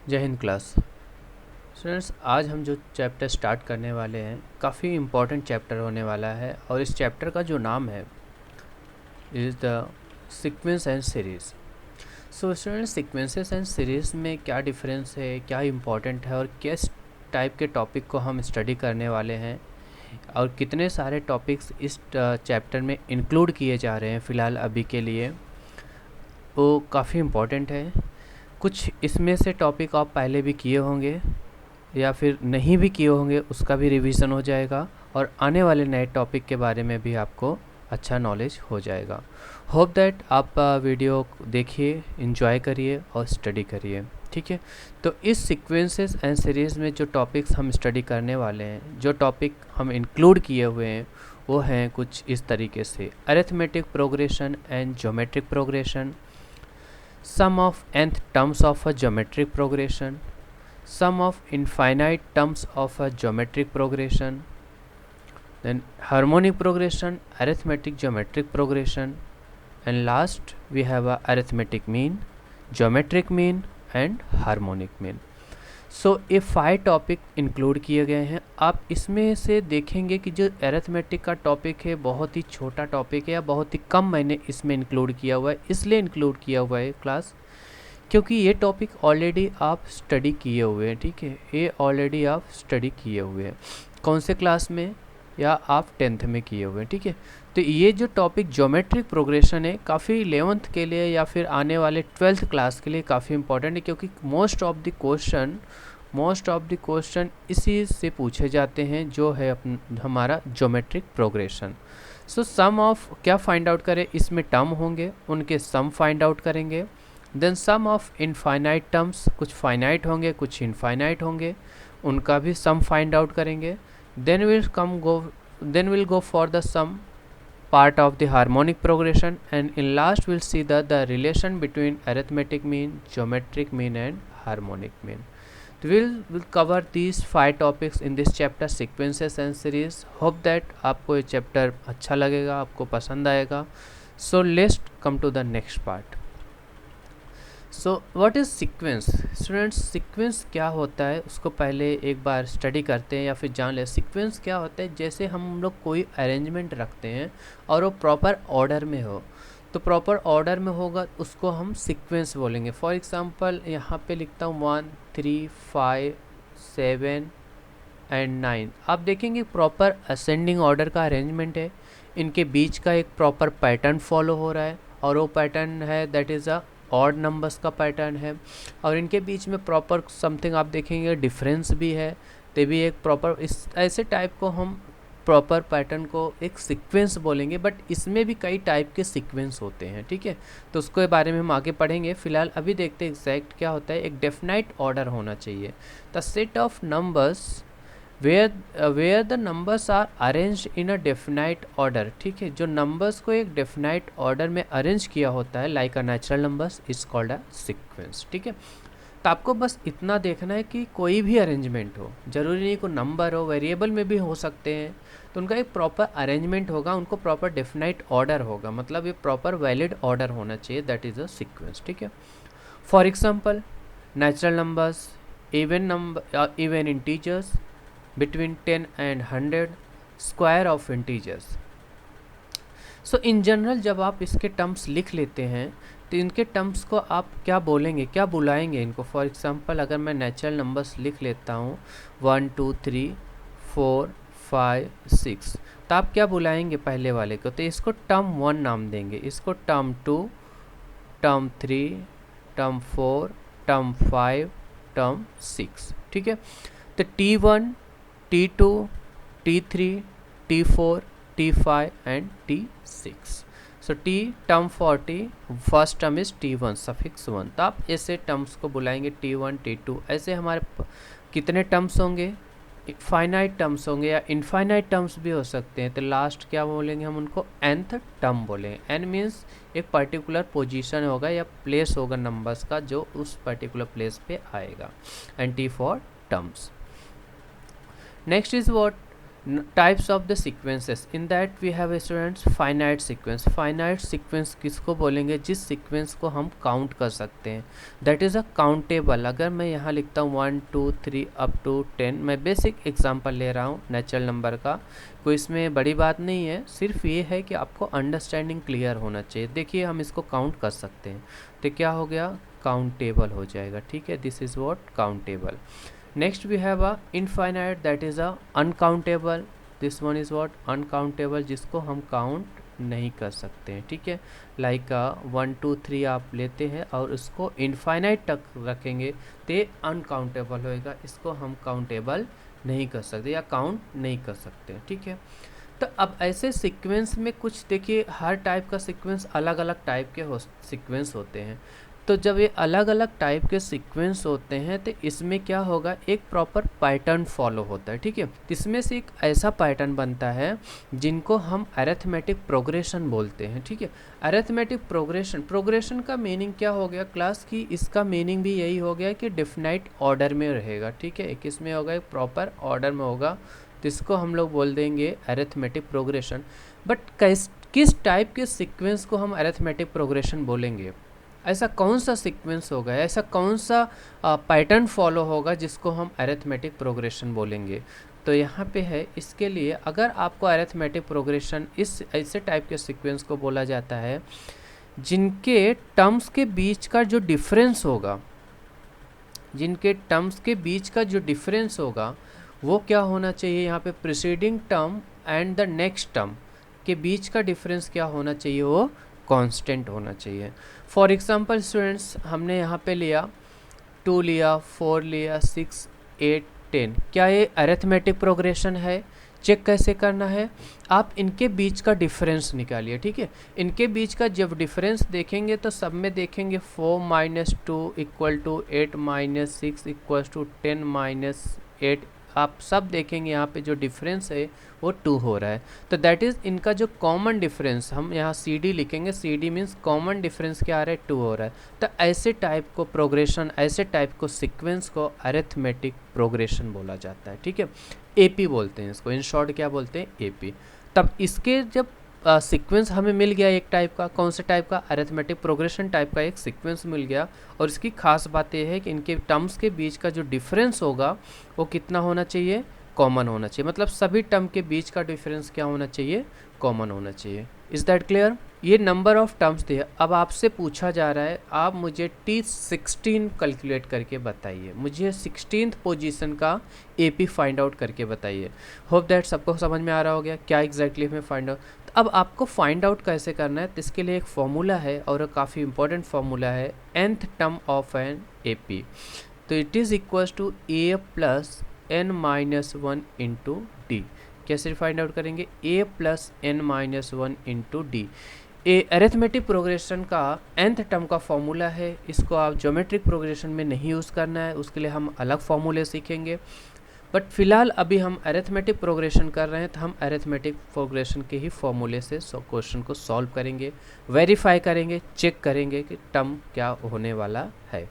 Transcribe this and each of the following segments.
जय Hind class. Students, आज हम जो चैप्टर स्टार्ट करने वाले हैं काफ़ी इम्पॉर्टेंट चैप्टर होने वाला है और इस चैप्टर का जो नाम है is the sequence and series. So students, sequences and series में क्या डिफरेंस है, क्या इम्पॉर्टेंट है और किस टाइप के टॉपिक को हम स्टडी करने वाले हैं और कितने सारे टॉपिक्स इस चैप्टर में इंक्लूड किए जा रहे हैं फ़िलहाल अभी के लिए, वो काफ़ी इम्पॉर्टेंट है। कुछ इसमें से टॉपिक आप पहले भी किए होंगे या फिर नहीं भी किए होंगे, उसका भी रिवीजन हो जाएगा और आने वाले नए टॉपिक के बारे में भी आपको अच्छा नॉलेज हो जाएगा। होप दैट आप वीडियो देखिए, एंजॉय करिए और स्टडी करिए, ठीक है। तो इस सीक्वेंसेस एंड सीरीज़ में जो टॉपिक्स हम स्टडी करने वाले हैं, जो टॉपिक हम इंक्लूड किए हुए हैं, वो हैं कुछ इस तरीके से: arithmetic progression and geometric progression, sum of nth terms of a geometric progression, sum of infinite terms of a geometric progression, then harmonic progression, arithmetic geometric progression, and last we have a arithmetic mean, geometric mean and harmonic mean. सो ये 5 topic include किए गए हैं। आप इसमें से देखेंगे कि जो एरिथमेटिक का टॉपिक है बहुत ही छोटा टॉपिक है या बहुत ही कम मैंने इसमें इंक्लूड किया हुआ है। इसलिए इंक्लूड किया हुआ है क्लास क्योंकि ये टॉपिक ऑलरेडी आप स्टडी किए हुए हैं, ठीक है। ये ऑलरेडी आप स्टडी किए हुए हैं, कौन से क्लास में, या आप 10th में किए हुए हैं, ठीक है। तो ये जो टॉपिक ज्योमेट्रिक प्रोग्रेशन है काफ़ी 11th के लिए या फिर आने वाले 12th क्लास के लिए काफ़ी इंपॉर्टेंट है, क्योंकि मोस्ट ऑफ द क्वेश्चन इसी से पूछे जाते हैं, जो है हमारा geometric progression. So sum of क्या फाइंड आउट करें, इसमें टर्म होंगे, उनके सम फाइंड आउट करेंगे। Then sum of infinite terms, कुछ फाइनाइट होंगे कुछ इनफाइनाइट होंगे, उनका भी सम फाइंड आउट करेंगे। Then will go for the sum part of the harmonic progression, and in last we'll see the relation between arithmetic mean, geometric mean and harmonic mean. So we'll cover these 5 topics in this chapter sequences and series. Hope that आपको ये chapter अच्छा लगेगा, आपको पसंद आएगा। So let's come to the next part. So what is sequence? Students, sequence क्या होता है उसको पहले एक बार स्टडी करते हैं या फिर जान ले। सीक्वेंस क्या होता है, जैसे हम लोग कोई अरेंजमेंट रखते हैं और वो प्रॉपर ऑर्डर में हो, तो प्रॉपर ऑर्डर में होगा उसको हम सीक्वेंस बोलेंगे। फॉर एग्जांपल यहाँ पे लिखता हूँ 1 3 5 7 एंड 9। आप देखेंगे प्रॉपर असेंडिंग ऑर्डर का अरेंजमेंट है, इनके बीच का एक प्रॉपर पैटर्न फॉलो हो रहा है और वो पैटर्न है that is a odd numbers का पैटर्न है, और इनके बीच में प्रॉपर समथिंग आप देखेंगे डिफरेंस भी है, तो भी एक प्रॉपर इस ऐसे टाइप को हम प्रॉपर पैटर्न को एक सीक्वेंस बोलेंगे। बट इसमें भी कई टाइप के सीक्वेंस होते हैं, ठीक है, तो उसके बारे में हम आगे पढ़ेंगे। फिलहाल अभी देखते हैं एग्जैक्ट क्या होता है। एक डेफिनाइट ऑर्डर होना चाहिए, the set of numbers where the numbers are arranged in a definite order, ठीक है। जो नंबर्स को एक डेफिनाइट ऑर्डर में अरेंज किया होता है like a natural numbers is called a sequence, ठीक है। तो आपको बस इतना देखना है कि कोई भी अरेंजमेंट हो, जरूरी नहीं कोई नंबर हो, वेरिएबल में भी हो सकते हैं, तो उनका एक प्रॉपर अरेंजमेंट होगा, उनको प्रॉपर डेफिनाइट ऑर्डर होगा, मतलब ये प्रॉपर वैलिड ऑर्डर होना चाहिए, दैट इज़ अ सीक्वेंस, ठीक है। For example natural numbers, even integers, between 10 and 100, square of integers. So in general जब आप इसके टर्म्स लिख लेते हैं तो इनके टर्म्स को आप क्या बोलेंगे, क्या बुलाएंगे इनको। फॉर एग्जांपल अगर मैं नेचुरल नंबर्स लिख लेता हूँ 1 2 3 4 5 6, तो आप क्या बुलाएंगे पहले वाले को, तो इसको टर्म 1 नाम देंगे, इसको term 2, term 3, term 4, term 5, term 6, ठीक है। तो T1, T2, T3, T4, T5 and T6. So T term for T, first term is T1 suffix 1, तो आप ऐसे टर्म्स को बुलाएंगे T1 T2। ऐसे हमारे कितने टर्म्स होंगे, फाइनाइट टर्म्स होंगे या इनफाइनाइट टर्म्स भी हो सकते हैं। तो लास्ट क्या बोलेंगे हम उनको, nth टर्म बोलेंगे। n मीन्स एक पर्टिकुलर पोजीशन होगा या प्लेस होगा नंबर्स का जो उस पर्टिकुलर प्लेस पे आएगा, and T for terms. Next is what, types of the sequences, in that we have students finite sequence. Finite sequence किसको बोलेंगे? जिस सीक्वेंस को हम काउंट कर सकते हैं, दैट इज़ अ काउंटेबल। अगर मैं यहाँ लिखता हूँ 1 2 3 अप टू 10, मैं बेसिक एग्जांपल ले रहा हूँ नेचुरल नंबर का, कोई इसमें बड़ी बात नहीं है, सिर्फ ये है कि आपको अंडरस्टैंडिंग क्लियर होना चाहिए। देखिए हम इसको काउंट कर सकते हैं, तो क्या हो गया? काउंटेबल हो जाएगा, ठीक है, this is what countable. Next we have a infinite, that is a uncountable. This one is what? Uncountable, जिसको हम काउंट नहीं कर सकते हैं, ठीक है। लाइक 1 2 3 आप लेते हैं और उसको इनफाइनाइट तक रखेंगे तो ये अनकाउंटेबल होएगा, इसको हम काउंटेबल नहीं कर सकते या काउंट नहीं कर सकते, ठीक है। तो अब ऐसे सीक्वेंस में कुछ देखिए, हर टाइप का सीक्वेंस अलग अलग टाइप के सीक्वेंस होते हैं। तो जब ये अलग अलग टाइप के सीक्वेंस होते हैं तो इसमें क्या होगा? एक प्रॉपर पैटर्न फॉलो होता है, ठीक है। इसमें से एक ऐसा पैटर्न बनता है जिनको हम अरिथमेटिक प्रोग्रेशन बोलते हैं, ठीक है। अरिथमेटिक प्रोग्रेशन का मीनिंग क्या हो गया क्लास की? इसका मीनिंग भी यही हो गया कि डेफिनाइट ऑर्डर में रहेगा, ठीक है। एक इसमें होगा, एक प्रॉपर ऑर्डर में होगा, तो इसको हम लोग बोल देंगे अरिथमेटिक प्रोग्रेशन। बट किस टाइप के सीक्वेंस को हम अरिथमेटिक प्रोग्रेशन बोलेंगे? ऐसा कौन सा सीक्वेंस होगा, ऐसा कौन सा पैटर्न फॉलो होगा जिसको हम अरिथमेटिक प्रोग्रेशन बोलेंगे? तो यहाँ पे है, इसके लिए अगर आपको अरिथमेटिक प्रोग्रेशन इस ऐसे टाइप के सीक्वेंस को बोला जाता है जिनके टर्म्स के बीच का जो डिफरेंस होगा, जिनके टर्म्स के बीच का जो डिफरेंस होगा वो क्या होना चाहिए? यहाँ पे preceding term and the next term के बीच का डिफरेंस क्या होना चाहिए? वो कांस्टेंट होना चाहिए। फॉर एग्जांपल स्टूडेंट्स, हमने यहाँ पे लिया 2 लिया, 4 लिया, 6 8 10, क्या ये अरिथमेटिक प्रोग्रेशन है? चेक कैसे करना है? आप इनके बीच का डिफरेंस निकालिए, ठीक है। इनके बीच का जब डिफरेंस देखेंगे तो सब में देखेंगे 4 - 2 = 8 - 6 = 10 - 8, आप सब देखेंगे यहाँ पे जो डिफरेंस है वो 2 हो रहा है। तो दैट इज़ इनका जो कॉमन डिफरेंस, हम यहाँ सी डी लिखेंगे, C D means common difference क्या आ रहा है? 2 हो रहा है। तो ऐसे टाइप को प्रोग्रेशन, ऐसे टाइप को सीक्वेंस को अरिथमेटिक प्रोग्रेशन बोला जाता है, ठीक है। एपी बोलते हैं इसको, इन शॉर्ट क्या बोलते हैं? एपी। तब इसके जब सीक्वेंस हमें मिल गया एक टाइप का, कौन से टाइप का? अरिथमेटिक प्रोग्रेशन टाइप का एक सीक्वेंस मिल गया, और इसकी खास बात यह है कि इनके टर्म्स के बीच का जो डिफरेंस होगा वो कितना होना चाहिए? कॉमन होना चाहिए। मतलब सभी टर्म के बीच का डिफरेंस क्या होना चाहिए? कॉमन होना चाहिए। Is that clear? ये नंबर ऑफ टर्म्स दिए। अब आपसे पूछा जा रहा है, आप मुझे T16 कैलकुलेट करके बताइए, मुझे 16th पोजीशन का AP फाइंड आउट करके बताइए। होप दैट सबको समझ में आ रहा हो गया क्या एग्जैक्टली हमें फाइंड आउट। तो अब आपको फाइंड आउट कैसे करना है, तो इसके लिए एक फॉर्मूला है, और काफ़ी इंपॉर्टेंट फॉर्मूला है, nth term of an AP। तो it is equals to A + n-1 into D. कैसे फाइंड आउट करेंगे? A + n-1 into D. A arithmetic progression का nth टर्म का फॉर्मूला है, इसको आप ज्योमेट्रिक प्रोग्रेशन में नहीं यूज़ करना है, उसके लिए हम अलग फॉर्मूले सीखेंगे। बट फिलहाल अभी हम अरिथमेटिक प्रोग्रेशन कर रहे हैं, तो हम अरिथमेटिक प्रोग्रेशन के ही फॉर्मूले से क्वेश्चन को सॉल्व करेंगे, वेरीफाई करेंगे, चेक करेंगे कि टर्म क्या होने वाला है।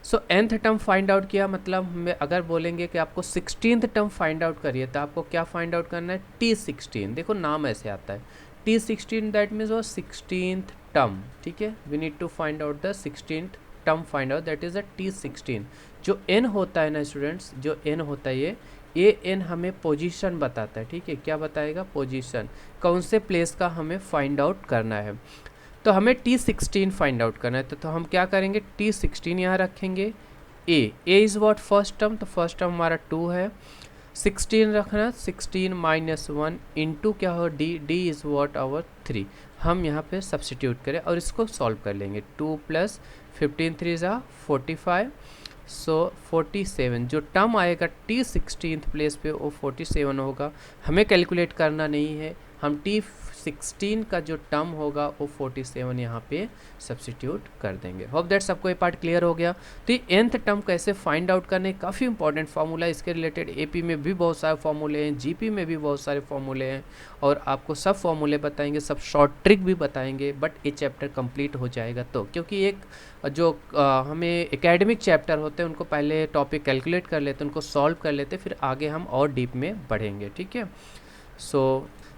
सो nth टर्म फाइंड आउट किया, मतलब हमें अगर बोलेंगे कि आपको 16th टर्म फाइंड आउट करिए, तो आपको क्या फाइंड आउट करना है? T16। देखो नाम ऐसे आता है T16, दैट मीन्स वो 16th टर्म, ठीक है। We need to find out the 16th term find out, that is a T16। जो n होता है ना स्टूडेंट्स, जो n होता है ये n हमें पोजीशन बताता है, ठीक है। क्या बताएगा? पोजीशन, कौन से प्लेस का हमें फाइंड आउट करना है। तो हमें T16 फाइंड आउट करना है, तो हम क्या करेंगे? T16 यहाँ रखेंगे। A is what? First term, तो फर्स्ट टर्म हमारा 2 है। 16 रखना, 16 - 1 इंटू क्या हो? D is what? आवर 3। हम यहाँ पे सब्सटीट्यूट करें और इसको सॉल्व कर लेंगे। 2 + 15 3 = 45, सो 47 जो टर्म आएगा T16th प्लेस पे वो 47 होगा। हमें कैलकुलेट करना नहीं है, हम 16 का जो टर्म होगा वो 47 यहाँ पे सब्स्टिट्यूट कर देंगे। होप दैट सबको ये पार्ट क्लियर हो गया। तो ये nth टर्म कैसे फाइंड आउट करने, काफ़ी इंपॉर्टेंट फार्मूला है। इसके रिलेटेड एपी में भी बहुत सारे फार्मूले हैं, जीपी में भी बहुत सारे फार्मूले हैं, और आपको सब फार्मूले बताएंगे, सब शॉर्ट ट्रिक भी बताएंगे। बट ये चैप्टर कंप्लीट हो जाएगा तो, क्योंकि एक जो हमें एकेडमिक चैप्टर होते हैं उनको पहले टॉपिक कैलकुलेट कर लेते हैं, उनको सॉल्व कर लेते हैं, फिर आगे हम और डीप में बढ़ेंगे, ठीक है।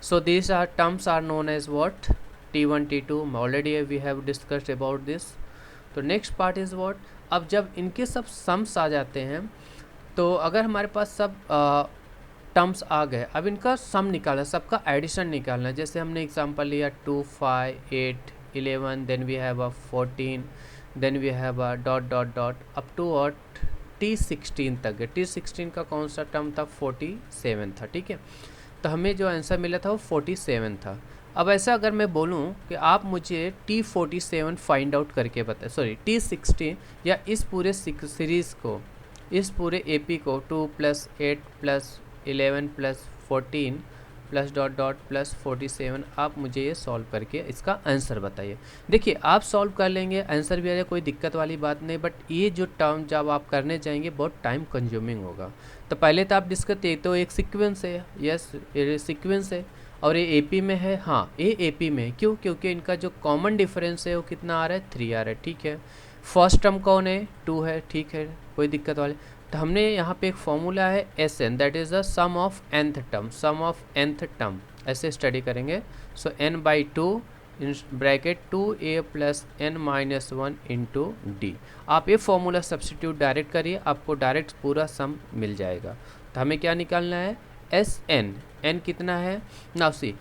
So these are terms are known as what? T1, T2. Already we have discussed about this. तो next part is what? अब जब इनके सब सम्स आ जाते हैं, तो अगर हमारे पास सब टर्म्स आ गए, अब इनका सम निकालना, सबका एडिशन निकालना है। जैसे हमने एग्जांपल लिया 2, 5, 8, 11, then we have a 14, then we have a dot dot dot up to और T16 तक है। T16 का कौन सा टर्म था? 47 था, ठीक है। तो हमें जो आंसर मिला था वो 47 था। अब ऐसा अगर मैं बोलूं कि आप मुझे T47 फाइंड आउट करके बताएं, सॉरी T16, या इस पूरे सीरीज़ को, इस पूरे एपी को 2 + 8 + 11 + 14 प्लस डॉट डॉट प्लस 47, आप मुझे ये सॉल्व करके इसका आंसर बताइए। देखिए आप सॉल्व कर लेंगे, आंसर भी आ जाए, कोई दिक्कत वाली बात नहीं। बट ये जो टर्म जब आप करने जाएंगे बहुत टाइम कंज्यूमिंग होगा। तो पहले तो आप डिस्कस, तो एक सीक्वेंस है, यस ये सीक्वेंस है, और ये एपी में है। हाँ ये एपी में है, क्यों? क्योंकि इनका जो कॉमन डिफरेंस है वो कितना आ रहा है? 3 आ रहा है, ठीक है। फर्स्ट टर्म कौन है? 2 है, ठीक है, कोई दिक्कत वाली। तो हमने यहाँ पे एक फॉर्मूला है SN, that is the sum of nth term, sum of nth term, ऐसे स्टडी करेंगे। So n/2 in bracket 2a + n-1 into D. आप ये फॉर्मूला सब्स्टिट्यूट डायरेक्ट करिए, आपको डायरेक्ट पूरा सम मिल जाएगा। तो हमें क्या निकालना है? SN, n कितना है? नाउ सी,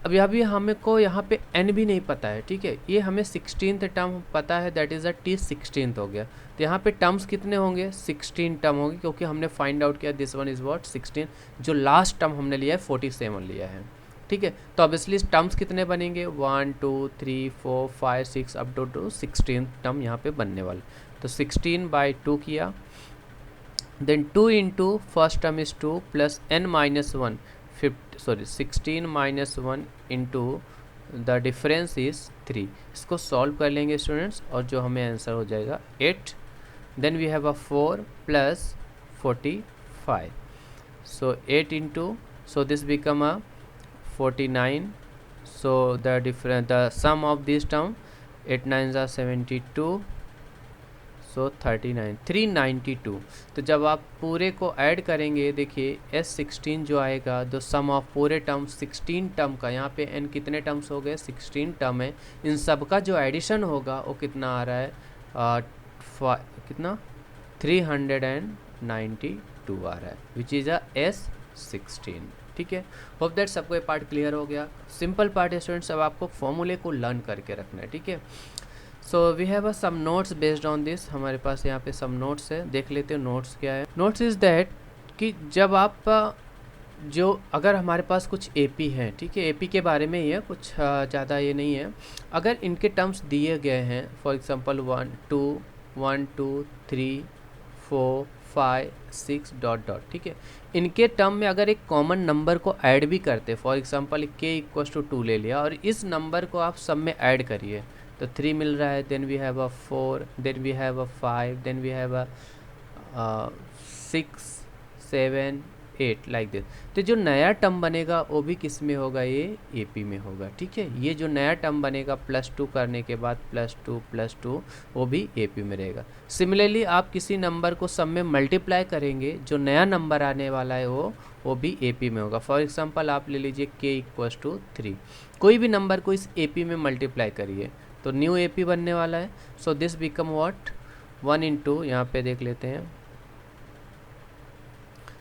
अभी हमें को यहाँ पे n भी नहीं पता है, ठीक है। ये हमें 16th टर्म पता है, दैट इज़ अ T16 हो गया। तो यहाँ पे टर्म्स कितने होंगे? 16 टर्म होंगे, क्योंकि हमने फाइंड आउट किया दिस वन इज़ व्हाट? 16। जो लास्ट टर्म हमने लिया है 47 लिया है, ठीक है। तो ऑब्वियसली टर्म्स कितने बनेंगे? 1, 2, 3, 4, 5, 6 अप टू 16 टर्म यहाँ पे बनने वाले। तो 16/2 किया, then 2 into first term is 2 plus n-1, 16 - 1 into the difference is 3। इसको सॉल्व कर लेंगे स्टूडेंट्स, और जो हमें आंसर हो जाएगा 8। Then we have a 4 + 45, so 8 into, so this become a 49। So the sum of this term 8 × 9 = 72, so 39, 392। तो जब आप पूरे को ऐड करेंगे, देखिए S16 जो आएगा, द सम ऑफ पूरे टर्म 16 टर्म का, यहाँ पे n कितने टर्म्स हो गए? 16 टर्म है। इन सब का जो एडिशन होगा वो कितना आ रहा है? कितना? 392 आ रहा है, विच इज़ अ S16, ठीक है। होप दैट सबको ये पार्ट क्लियर हो गया। सिंपल पार्ट है स्टूडेंट्स, अब आपको फॉर्मूले को लर्न करके रखना है, ठीक है। So we have some notes based on this. हमारे पास यहाँ पे सम नोट्स है, देख लेते हैं नोट्स क्या है। नोट्स इज़ दैट कि जब आप जो अगर हमारे पास कुछ एपी हैं, ठीक है, एपी के बारे में ही है, कुछ ज़्यादा ये नहीं है। अगर इनके टर्म्स दिए गए हैं, फॉर एग्जांपल 1, 2, 3, 4, 5, 6 डॉट डॉट, ठीक है। इनके टर्म में अगर एक कॉमन नंबर को ऐड भी करते, फॉर एग्जांपल k = 2 ले लिया, और इस नंबर को आप सब में ऐड करिए, तो 3 मिल रहा है। Then we have a 4, then we have a 5, then we have a 6, 7, 8 like this. तो जो नया टर्म बनेगा वो भी किस में होगा? ये एपी में होगा, ठीक है। ये जो नया टर्म बनेगा +2 करने के बाद +2 वो भी एपी में रहेगा। सिमिलरली आप किसी नंबर को सब में मल्टीप्लाई करेंगे, जो नया नंबर आने वाला है वो भी एपी में होगा। फॉर एग्जांपल आप ले लीजिए k = 3, कोई भी नंबर को इस एपी में मल्टीप्लाई करिए तो न्यू एपी बनने वाला है। So this become what? 1 into, यहाँ पे देख लेते हैं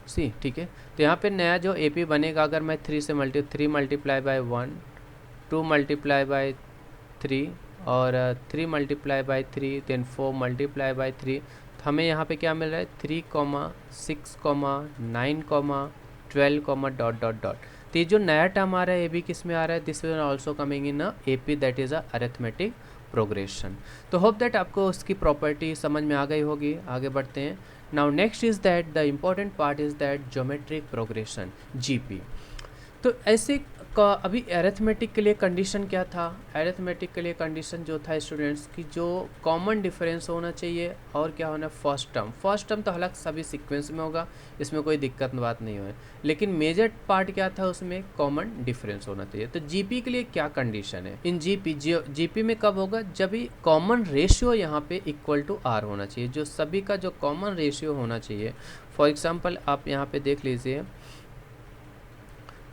सी, ठीक है। तो यहाँ पे नया जो एपी बनेगा, अगर मैं 3 से 3 × 1, 2 × 3 और 3 × 3, देन 4 × 3, तो हमें यहाँ पे क्या मिल रहा है? 3, 6, 9, 12, डॉट डॉट डॉट। तो ये जो नया टर्म आ रहा है ये भी किस में आ रहा है? This will also coming in a AP, that is a arithmetic progression. तो होप दैट आपको उसकी प्रॉपर्टी समझ में आ गई होगी। आगे बढ़ते हैं। Now next is that the important part is that geometric progression, GP. तो ऐसे का अभी एरिथमेटिक के लिए कंडीशन क्या था? एरिथमेटिक के लिए कंडीशन जो था स्टूडेंट्स कि जो कॉमन डिफरेंस होना चाहिए और क्या होना, फर्स्ट टर्म तो हालांकि सभी सीक्वेंस में होगा, इसमें कोई दिक्कत बात नहीं है, लेकिन मेजर पार्ट क्या था उसमें, कॉमन डिफरेंस होना चाहिए। तो जीपी के लिए क्या कंडीशन है? इन जीपी में कब होगा, जब भी कॉमन रेशियो यहाँ पे इक्वल टू आर होना चाहिए, जो सभी का जो कॉमन रेशियो होना चाहिए। फॉर एग्जाम्पल आप यहाँ पे देख लीजिए,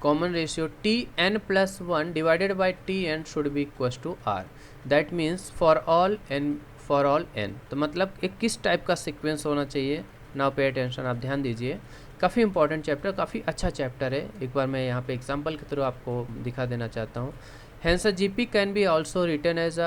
common ratio Tn plus 1 divided by Tn should be equals to R. That means for all n। तो मतलब एक किस टाइप का सीक्वेंस होना चाहिए। नाउ पे अटेंशन, आप ध्यान दीजिए, काफ़ी इंपॉर्टेंट चैप्टर, काफ़ी अच्छा चैप्टर है। एक बार मैं यहाँ पे एग्जांपल के थ्रू आपको दिखा देना चाहता हूँ। Hence a GP can be also written as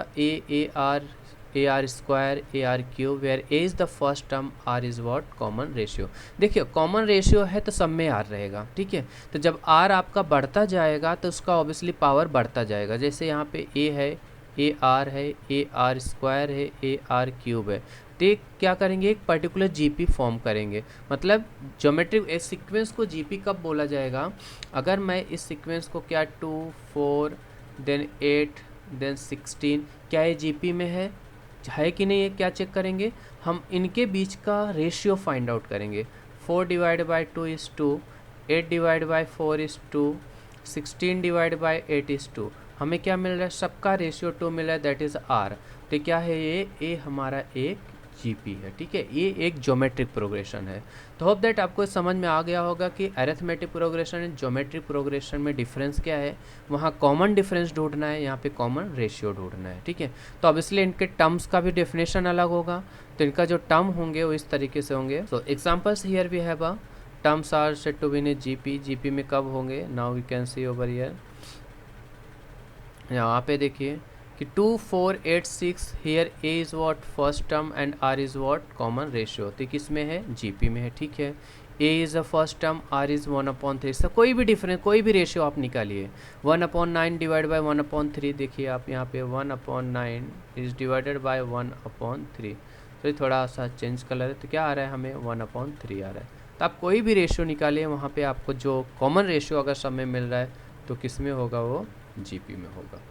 AR square AR cube where A is the first term, R is what, common ratio. देखिए कॉमन रेशियो है तो सब में R रहेगा, ठीक है। तो जब R आपका बढ़ता जाएगा तो उसका ऑब्वियसली पावर बढ़ता जाएगा। जैसे यहाँ पे A है, AR है, AR स्क्वायर है, AR क्यूब है, तो ये क्या करेंगे, एक पर्टिकुलर जीपी फॉर्म करेंगे। मतलब ज्योमेट्रिक इस सीक्वेंस को जीपी कब बोला जाएगा, अगर मैं इस सीक्वेंस को क्या 2 4 देन 8 देन 16, क्या ये जीपी में है कि नहीं है, क्या चेक करेंगे हम, इनके बीच का रेशियो फाइंड आउट करेंगे। 4 divide by 2 is 2, 8 divide by 4 is 2, 16 divide by 8 is 2। हमें क्या मिल रहा है, सबका रेशियो 2 मिल रहा है, दैट इज़ आर। तो क्या है ये हमारा एक जीपी है, ठीक है। ये एक ज्योमेट्रिक प्रोग्रेशन है। तो होप दैट आपको समझ में आ गया होगा कि arithmetic progression and geometric progression में डिफरेंस क्या है। वहाँ कॉमन डिफरेंस ढूंढना है, यहाँ पे कॉमन रेशियो ढूंढना है, ठीक है। तो ऑब्वियसली इनके टर्म्स का भी डेफिनेशन अलग होगा, तो इनका जो टर्म होंगे वो इस तरीके से होंगे। So examples here we have a terms are said to be in GP. GP में कब होंगे, now we can see over here, यहाँ पे देखिए कि 2 4 8 6 here A is what, first term and R is what, common ratio. तो किस में है, जीपी में है, ठीक है। A is a first term, R is 1/3। इसका कोई भी डिफरेंस, कोई भी रेशियो आप निकालिए। 1/9 डिवाइड बाई 1/3, देखिए आप यहाँ पे 1/9 इज़ डिवाइडेड बाई 1/3। तो ये थोड़ा सा चेंज कलर है, तो क्या आ रहा है हमें, 1/3 आ रहा है। तो आप कोई भी रेशियो निकालिए, वहाँ पे आपको जो कॉमन रेशियो अगर सब में मिल रहा है तो किस में होगा, वो जीपी में होगा।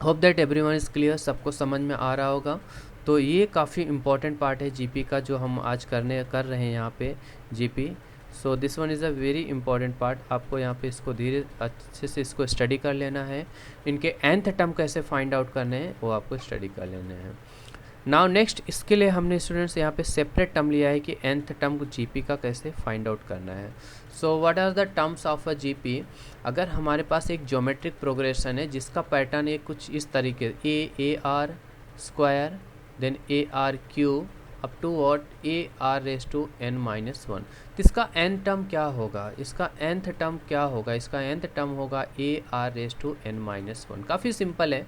Hope that everyone is clear, सबको समझ में आ रहा होगा। तो ये काफ़ी इंपॉर्टेंट पार्ट है जीपी का, जो हम आज कर रहे हैं यहाँ पे GP. So this one is a very important part. आपको यहाँ पे इसको धीरे अच्छे से इसको स्टडी कर लेना है। इनके nth टर्म कैसे फाइंड आउट करने हैं वो आपको स्टडी कर लेने हैं। नाउ नेक्स्ट, इसके लिए हमने स्टूडेंट्स यहाँ पे सेपरेट टर्म लिया है कि nth टर्म को जीपी का कैसे फाइंड आउट करना है। So what are the terms of a GP. अगर हमारे पास एक ज्योमेट्रिक प्रोग्रेशन है जिसका पैटर्न है कुछ इस तरीके, A are square then A R cube up to what A R raise to n minus 1। तो इसका n टर्म क्या होगा, इसका nth टर्म क्या होगा, इसका nth टर्म होगा A R raise to n minus 1। काफ़ी सिंपल है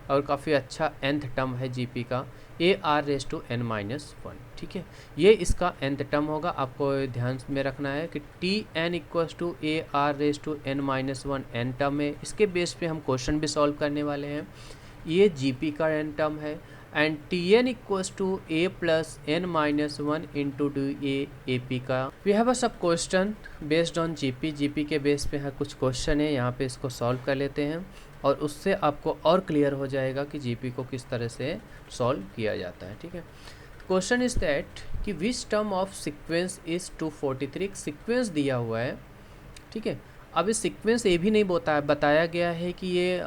और काफ़ी अच्छा nth टर्म है जीपी का, A R raise to n minus 1, ठीक है। ये इसका nth टर्म होगा। आपको ध्यान में रखना है कि T N equals to A R raise to n minus 1 n term है। इसके बेस पे हम क्वेश्चन भी सॉल्व करने वाले हैं। ये जीपी का n टर्म है and T N equals to A plus n minus 1 into D A P का। We have a sub question based on GP. GP के बेस पे है कुछ क्वेश्चन है, यहाँ पे इसको सॉल्व कर लेते हैं और उससे आपको और क्लियर हो जाएगा कि जीपी को किस तरह से सॉल्व किया जाता है, ठीक है। क्वेश्चन इज दैट कि which term of sequence is 243। Sequence दिया हुआ है, ठीक है। अब इस सीक्वेंस ये भी नहीं बताया गया है कि ये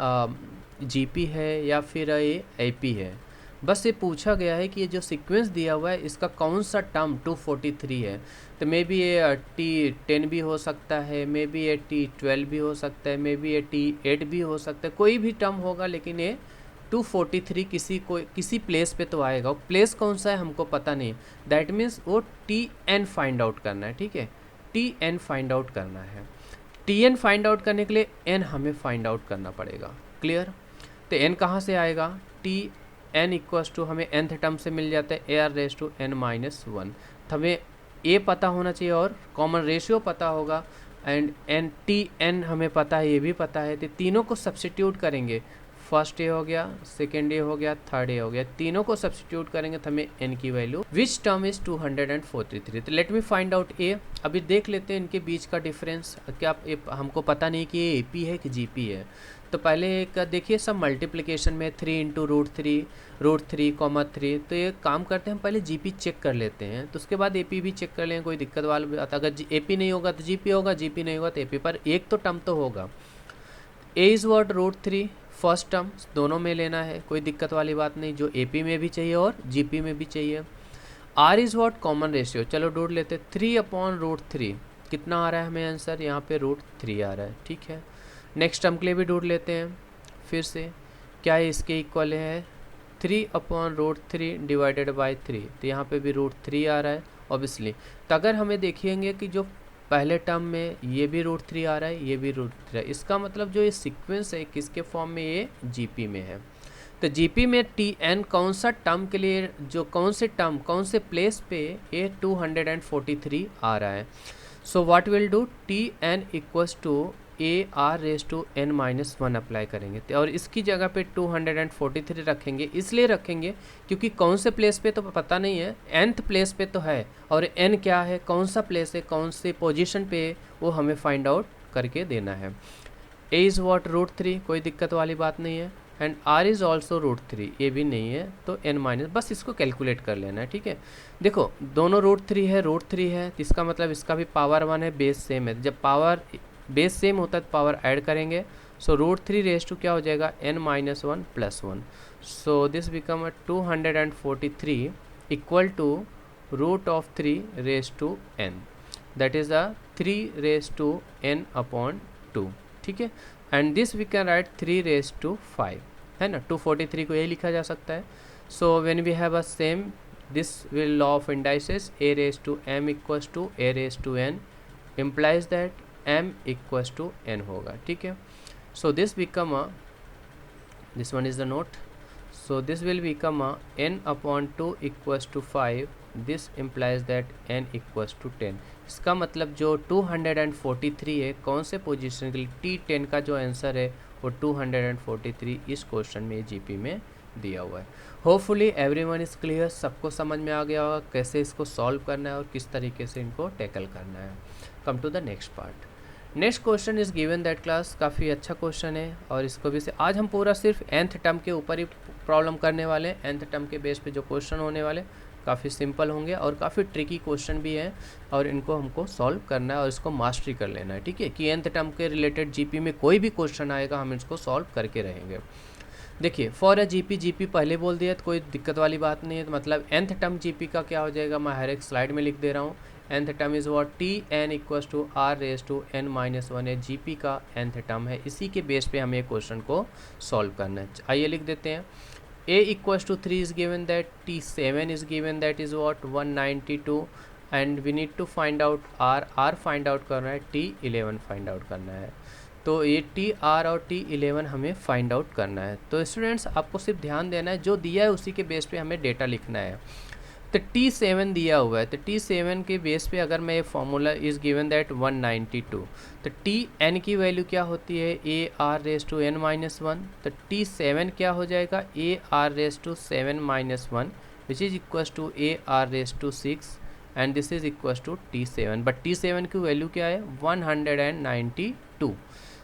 जीपी है या फिर ये एपी है। बस ये पूछा गया है कि ये जो सीक्वेंस दिया हुआ है इसका कौन सा टर्म 243 है। तो मे बी ये T10 भी हो सकता है, मे बी ये T12 भी हो सकता है, मे बी ये T8 भी हो सकता है, कोई भी टर्म होगा, लेकिन ये 243 किसी प्लेस पे तो आएगा। वो प्लेस कौन सा है हमको पता नहीं, दैट मीन्स वो Tn फाइंड आउट करना है, ठीक है। Tn फाइंड आउट करना है। Tn फाइंड आउट करने के लिए n हमें फाइंड आउट करना पड़ेगा, क्लियर। तो n कहाँ से आएगा, Tn इक्वल्स टू हमें nth टर्म से मिल जाता है A R raise to n minus 1। तो हमें a पता होना चाहिए और कॉमन रेशियो पता होगा एंड Tn हमें पता है, ये भी पता है। तो तीनों को सब्स्टिट्यूट करेंगे फर्स्ट ए हो गया, सेकेंड ए हो गया, थर्ड ए हो गया, तीनों को सब्स्टिट्यूट करेंगे तो हमें एन की वैल्यू विच टर्म इज 243। तो लेट मी फाइंड आउट ए। अभी देख लेते हैं इनके बीच का डिफरेंस। क्या हमको पता नहीं कि ये ए पी है कि जी पी है। तो पहले एक देखिए सब मल्टीप्लिकेशन में 3 इंटू रूट थ्री कॉमा 3। तो ये काम करते हैं, हम पहले जीपी चेक कर लेते हैं, तो उसके बाद एपी भी चेक कर लें, कोई दिक्कत वाला बात। अगर एपी नहीं होगा तो जीपी होगा, जीपी नहीं होगा तो एपी, पर एक तो टर्म तो होगा। A is what root 3 first term, दोनों में लेना है, कोई दिक्कत वाली बात नहीं, जो एपी में भी चाहिए और जीपी में भी चाहिए। R is what common ratio, चलो ढूंढ लेते। 3/√3 कितना आ रहा है हमें आंसर, यहाँ पे √3 आ रहा है, ठीक है। नेक्स्ट टर्म के लिए भी ढूंढ लेते हैं फिर से, क्या है इसके इक्वल है 3/√3 डिवाइडेड बाई 3, तो यहाँ पे भी √3 आ रहा है ऑब्वियसली। तो अगर हमें देखेंगे कि जो पहले टर्म में ये भी √3 आ रहा है, ये भी √3 है, इसका मतलब जो ये सीक्वेंस है किसके फॉर्म में, ये जीपी में है। तो जीपी में टी एन कौन सा टर्म के लिए, जो कौन से टर्म कौन से प्लेस पे ये 243 आ रहा है। So what will do, T N equals to AR⁻n-1 apply करेंगे, और इसकी जगह पे 243 रखेंगे। इसलिए रखेंगे क्योंकि कौन से प्लेस पे तो पता नहीं है, nth प्लेस पे तो है, और n क्या है, कौन सा प्लेस है, कौन से पोजीशन पे है, वो हमें फाइंड आउट करके देना है। a इज़ वॉट √3, कोई दिक्कत वाली बात नहीं है, एंड r इज़ ऑल्सो √3, ये भी नहीं है, तो n-, बस इसको कैलकुलेट कर लेना है, ठीक है। देखो दोनों √3 है, तो इसका मतलब इसका भी पावर 1 है, बेस सेम है। जब पावर बेस सेम होता है तो पावर ऐड करेंगे, सो √3 रेस टू क्या हो जाएगा, n-1 + 1। So this become 243 equal to √3 raise to n, that is the 3 raise to n/2, ठीक है। And this we can write 3 raise to 5, है ना। 243 को यही लिखा जा सकता है। So when we have a same this will law of indices, a⁻m equals to a⁻n implies that m equals to n होगा, ठीक है। So this become a, this one is the note, so this will become a n/2 equals to 5, this implies that n equals to 10। इसका मतलब जो 243 है, कौन से position के लिए, T10 का जो आंसर है वो 243 इस क्वेश्चन में जीपी में दिया हुआ है। होपफुली एवरीवन इज क्लियर, सबको समझ में आ गया होगा कैसे इसको सॉल्व करना है और किस तरीके से इनको टैकल करना है। Come to the next part. Next question is given that class, काफ़ी अच्छा क्वेश्चन है, और इसको भी से आज हम पूरा सिर्फ nth टर्म के ऊपर ही प्रॉब्लम करने वाले हैं। nth टर्म के बेस पे जो क्वेश्चन होने वाले काफ़ी सिंपल होंगे और काफ़ी ट्रिकी क्वेश्चन भी हैं, और इनको हमको सॉल्व करना है और इसको मास्टरी कर लेना है, ठीक है। कि nth टर्म के रिलेटेड जीपी में कोई भी क्वेश्चन आएगा हम इसको सॉल्व करके रहेंगे। देखिए फॉर अ जीपी पहले बोल दिया तो कोई दिक्कत वाली बात नहीं है, तो मतलब nth टर्म जीपी का क्या हो जाएगा, मैं हर एक स्लाइड में लिख दे रहा हूँ। nth term is what, Tn equals to r⁻n-1 है, जीपी का nth टर्म है। इसी के बेस पे हमें क्वेश्चन को सॉल्व करना है। आइए लिख देते हैं। a equals to 3 is given that, T7 is given that is what 192, and we need to find out r find out करना है, T11 फाइंड आउट करना है। तो ये TR और T11 हमें फाइंड आउट करना है। तो स्टूडेंट्स आपको सिर्फ ध्यान देना है, जो दिया है उसी के बेस पे हमें डेटा लिखना है। तो T7 दिया हुआ है, तो T7 के बेस पे अगर मैं ये फार्मूला इज़ गिवन दैट 192, तो Tn की वैल्यू क्या होती है, AR⁻n-1, तो T7 क्या हो जाएगा, AR⁻7-1 which is equals to AR⁻6, and this is equals to T7, but T7 की वैल्यू क्या है, 192।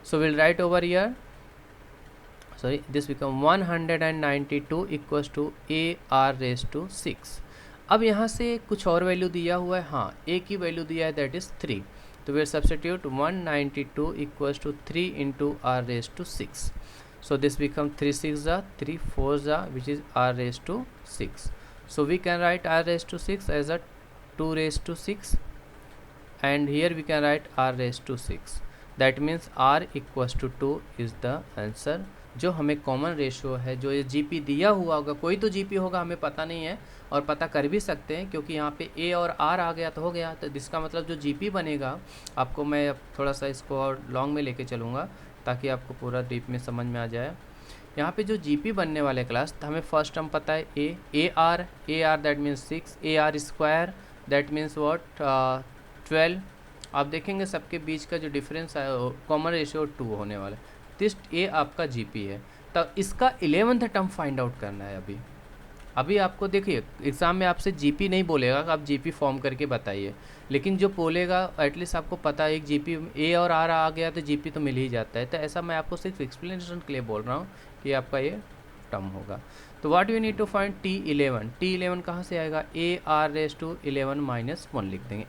So we'll write over here, sorry, this become 192 equals to AR⁻6। अब यहाँ से कुछ और वैल्यू दिया हुआ है, हाँ a की वैल्यू दिया है दैट इज़ 3, तो we'll substitute 192 equals to 3 into r⁻6। So this become 3 6 3 4 which is r⁻6। So we can write r⁻6 as a 2⁻6, and here we can write r⁻6, that means r equals to 2 is the answer. जो हमें common ratio है, जो ये GP दिया हुआ होगा, कोई तो जीपी होगा हमें पता नहीं है, और पता कर भी सकते हैं क्योंकि यहाँ पे a और r आ गया तो हो गया। तो इसका मतलब जो जीपी बनेगा, आपको मैं अब थोड़ा सा इसको और लॉन्ग में लेके चलूँगा ताकि आपको पूरा डीप में समझ में आ जाए। यहाँ पे जो जीपी बनने वाले क्लास, तो हमें फर्स्ट टर्म पता है a R that means 6, AR² that means what 12। आप देखेंगे सबके बीच का जो डिफरेंस है कॉमन रेशियो 2 होने वाला है। दिस ए आपका जीपी है। तो इसका 11th टर्म फाइंड आउट करना है। अभी आपको देखिए एग्ज़ाम में आपसे जीपी नहीं बोलेगा कि आप जीपी फॉर्म करके बताइए, लेकिन जो बोलेगा एटलीस्ट आपको पता है एक जीपी ए और आर आ गया तो जीपी तो मिल ही जाता है। तो ऐसा मैं आपको सिर्फ एक्सप्लेनेशन के लिए बोल रहा हूँ कि आपका ये टर्म होगा। तो what you need to find T11 कहाँ से आएगा, A R raise to 11 minus 1 लिख देंगे।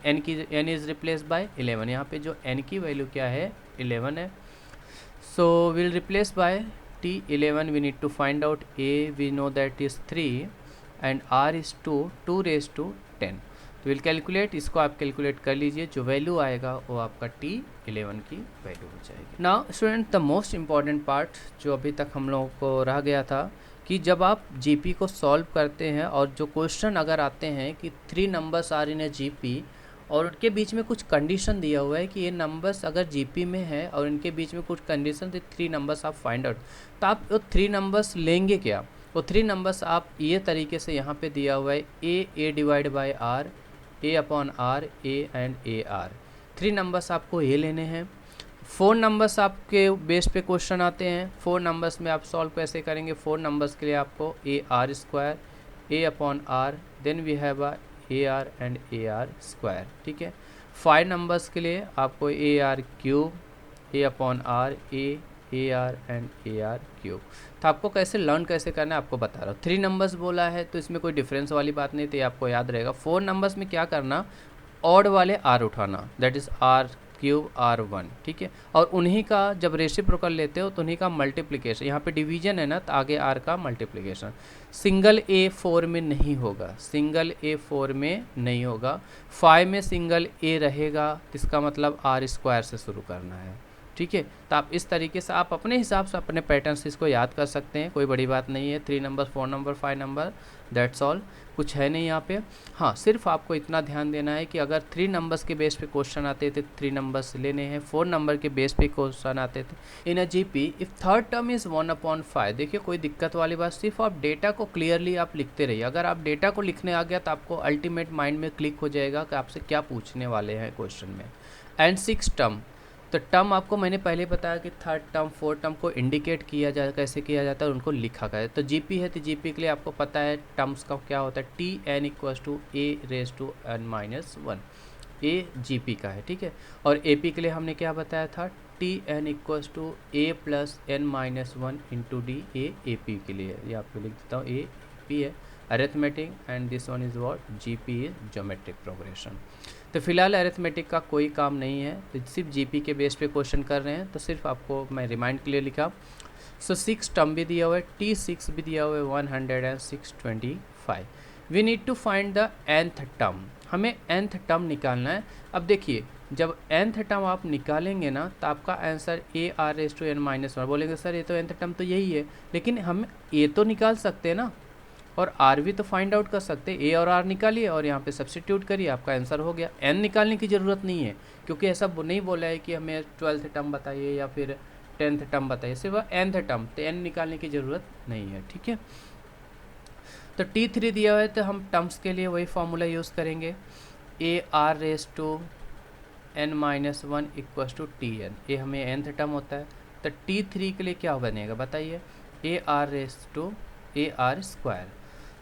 n इज़ रिप्लेस बाय 11, यहाँ पे जो n की वैल्यू क्या है 11 है। So we'll replace by T11, we need to find out A, we know that is 3 and R is 2 raised to 10. तो we'll calculate, इसको आप कैलकुलेट कर लीजिए, जो वैल्यू आएगा वो आपका T11 की वैल्यू हो जाएगी। Now student the most important part जो अभी तक हम लोगों को रह गया था कि जब आप जीपी को सॉल्व करते हैं और जो क्वेश्चन अगर आते हैं कि 3 numbers are in a GP और उनके बीच में कुछ कंडीशन दिया हुआ है कि ये नंबर्स अगर जीपी में है और इनके बीच में कुछ कंडीशन थे 3 नंबर्स आप फाइंड आउट, तो आप वो 3 नंबर्स लेंगे क्या। वो 3 नंबर्स आप ये तरीके से यहाँ पे दिया हुआ है A divide by R, A upon are, A and A R. 3 numbers आपको ये लेने हैं। 4 नंबर्स आपके बेस पे क्वेश्चन आते हैं। 4 नंबर्स में आप सॉल्व कैसे करेंगे, 4 नंबर्स के लिए आपको a are square, a upon r, then we have a a r and A R square, ठीक है। 5 नंबर्स के लिए आपको a are cube, a upon are, a r and A R cube. तो आपको कैसे लर्न कैसे करना है आपको बता रहा हूँ। 3 नंबर्स बोला है तो इसमें कोई डिफरेंस वाली बात नहीं, तो ये आपको याद रहेगा। 4 नंबर्स में क्या करना, ऑड वाले आर उठाना, that is are cube R1, ठीक है। और उन्हीं का जब रेसिप्रोकल लेते हो तो उन्हीं का मल्टीप्लिकेशन, यहाँ पे डिवीजन है ना तो आगे R का मल्टीप्लिकेशन। सिंगल A 4 में नहीं होगा, सिंगल A 4 में नहीं होगा। 5 में सिंगल A रहेगा, इसका मतलब R स्क्वायर से शुरू करना है, ठीक है। तो आप इस तरीके से आप अपने हिसाब से अपने पैटर्न से इसको याद कर सकते हैं, कोई बड़ी बात नहीं है। 3 number, 4 number, 5 number, that's all, कुछ है नहीं यहाँ पे। हाँ, सिर्फ आपको इतना ध्यान देना है कि अगर 3 नंबर्स के बेस पे क्वेश्चन आते थे 3 नंबर्स लेने हैं, 4 नंबर के बेस पे क्वेश्चन आते थे in a GP if third term is 1/5। देखिए कोई दिक्कत वाली बात, सिर्फ आप डेटा को क्लियरली आप लिखते रहिए। अगर आप डेटा को लिखने आ गया तो आपको अल्टीमेट माइंड में क्लिक हो जाएगा कि आपसे क्या पूछने वाले हैं क्वेश्चन में। एंड 6 टर्म, तो टर्म आपको मैंने पहले बताया कि थर्ड टर्म 4 टर्म को इंडिकेट किया जाए, कैसे किया जाता है उनको लिखा गया। तो जीपी है तो जीपी के लिए आपको पता है टर्म्स का क्या होता है, t N equals to a raise to n minus 1, a GP का है, ठीक है। और एपी के लिए हमने क्या बताया था, t N equals to A plus n minus 1 into D, A P के लिए ये आपको लिख देता हूँ, ए पी है arithmetic and this one is what, GP is geometric progression. तो फिलहाल अरिथमेटिक का कोई काम नहीं है, तो सिर्फ जीपी के बेस पे क्वेश्चन कर रहे हैं, तो सिर्फ आपको मैं रिमाइंड के लिए लिखा। सो 6 टर्म भी दिया हुआ है, T6 भी दिया हुआ है 10625। We need to find the nth term, हमें nth टर्म निकालना है। अब देखिए जब nth टर्म आप निकालेंगे ना तो आपका answer a are raise to n minus 1। बोलेंगे सर ये तो nth टर्म तो यही है, लेकिन हम ए तो निकाल सकते हैं ना और आर भी तो फाइंड आउट कर सकते हैं। ए और आर निकालिए और यहाँ पे सब्स्टिट्यूट करिए, आपका आंसर हो गया। एन निकालने की ज़रूरत नहीं है क्योंकि ऐसा नहीं बोला है कि हमें 12th टर्म बताइए या फिर 10th टर्म बताइए, सिर्फ nth टर्म, तो एन निकालने की ज़रूरत नहीं है, ठीक है। तो T3 दिया हुआ है तो हम टर्म्स के लिए वही फार्मूला यूज़ करेंगे, a are raise to n minus 1 equal to t n, ये हमें nth टर्म होता है। तो T3 के लिए क्या बनेगा बताइए, a are raise to A R square,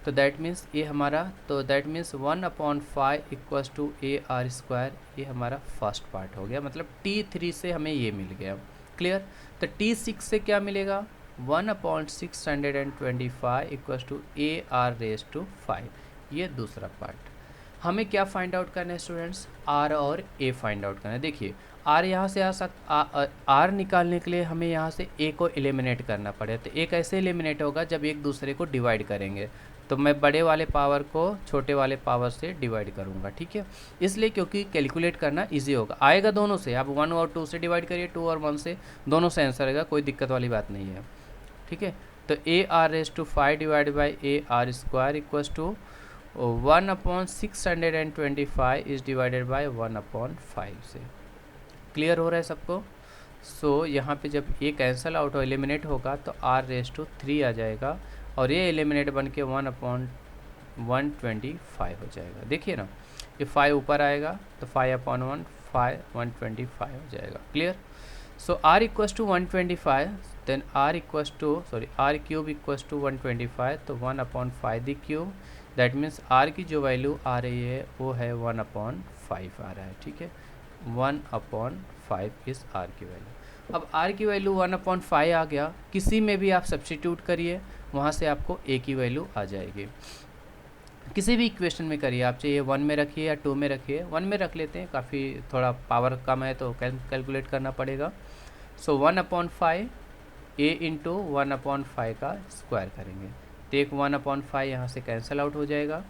तो दैट मीन्स ये हमारा, तो that means 1/5 equals to A R square, ये हमारा फर्स्ट पार्ट हो गया। मतलब T3 से हमें ये मिल गया, क्लियर। तो T6 से क्या मिलेगा, 1/625 equals to A R raise to 5, ये दूसरा पार्ट। हमें क्या फाइंड आउट करना है स्टूडेंट्स, आर और ए फाइंड आउट करना है। देखिए आर यहाँ से आ सकता, आर निकालने के लिए हमें यहाँ से ए को एलिमिनेट करना पड़े, तो ए कैसे एलिमिनेट होगा, जब एक दूसरे को डिवाइड करेंगे। तो मैं बड़े वाले पावर को छोटे वाले पावर से डिवाइड करूँगा, ठीक है, इसलिए क्योंकि कैलकुलेट करना इजी होगा। आएगा दोनों से, आप 1 और 2 से डिवाइड करिए, 2 और 1 से, दोनों से आंसर आएगा, कोई दिक्कत वाली बात नहीं है, ठीक है। तो a are raise to 5 divide by a are square equals to 1/625 is divided by 1/5 से। क्लियर हो रहा है सबको। सो यहाँ पे जब ये कैंसल आउट और एलिमिनेट होगा तो आर रेज टू 3 आ जाएगा और ये एलिमिनेट बन के 1/125 हो जाएगा। देखिए ना, ये 5 ऊपर आएगा तो 5/1 125 हो जाएगा, clear. So r equals to 125, then r equals to r cube equals to 125, तो 1/5 the cube, that means r की जो वैल्यू आ रही है वो है 1/5 आ रहा है, ठीक है। 1/5 इस r की वैल्यू। अब r की वैल्यू 1/5 आ गया, किसी में भी आप सब्स्टिट्यूट करिए, वहाँ से आपको a की वैल्यू आ जाएगी। किसी भी इक्वेशन में करिए आप, चाहिए 1 में रखिए या 2 में रखिए। 1 में रख लेते हैं, काफ़ी थोड़ा पावर कम है तो कैलकुलेट करना पड़ेगा। सो 1/5 a इंटू 1/5 का स्क्वायर करेंगे, तो एक 1/5 यहाँ से कैंसिल आउट हो जाएगा।